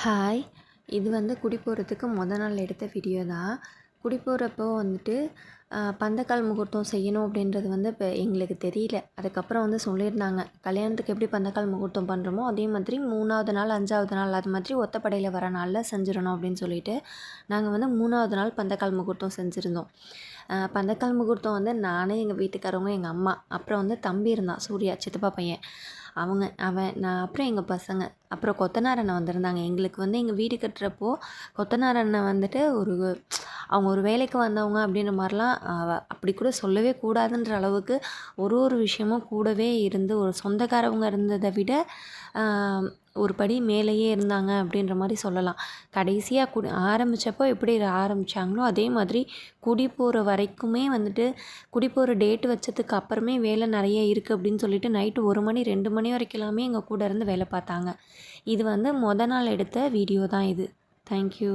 Hi. இது குடி போகிறதுக்கு நாள் எடுத்த வீடியோ தான். குடி போகிறப்போ பந்தக்கால் முகூர்த்தம் செய்யணும் அப்படின்றது இப்போ எங்களுக்கு தெரியல. அதுக்கப்புறம் சொல்லியிருந்தாங்க, கல்யாணத்துக்கு எப்படி பந்தக்கால் முகூர்த்தம் பண்ணுறோமோ அதே மாதிரி 3வது நாள் 5வது நாள் அது மாதிரி ஒத்தப்படையில் வர நாளில் செஞ்சிடணும் அப்படின்னு சொல்லிட்டு நாங்கள் 3வது நாள் பந்தக்கால் முகூர்த்தம் செஞ்சுருந்தோம். பந்தக்கால் முகூர்த்தம் நானே, எங்கள் வீட்டுக்காரவங்க, எங்கள் அம்மா, அப்புறம் தம்பி இருந்தான், சூர்யா, சித்தப்பா பையன், அவன் நான், அப்புறம் எங்கள் பசங்க, அப்புறம் கொத்தனார் அண்ணன் வந்திருந்தாங்க. எங்களுக்கு எங்கள் வீடு கட்டுறப்போ கொத்தனார் அண்ணன் அவங்க ஒரு வேலைக்கு வந்தவங்க அப்படின்ற மாதிரிலாம் அப்படி கூட சொல்லவே கூடாதுன்ற அளவுக்கு ஒரு விஷயமும் கூடவே இருந்து ஒரு சொந்தக்காரவங்க இருந்ததை விட ஒரு படி மேலேயே இருந்தாங்க அப்படின்ற மாதிரி சொல்லலாம். கடைசியாக ஆரம்பித்தப்போ எப்படி ஆரம்பித்தாங்களோ அதே மாதிரி குடி போகிற வரைக்குமே குடி போகிற டேட் வச்சதுக்கு அப்புறமே வேலை நிறைய இருக்குது அப்படின்னு சொல்லிட்டு நைட்டு 1 மணி 2 மணி வரைக்கெல்லாமே எங்கள் கூட இருந்து வேலை பார்த்தாங்க. இது நாள் எடுத்த வீடியோ தான் இது. தேங்க்யூ.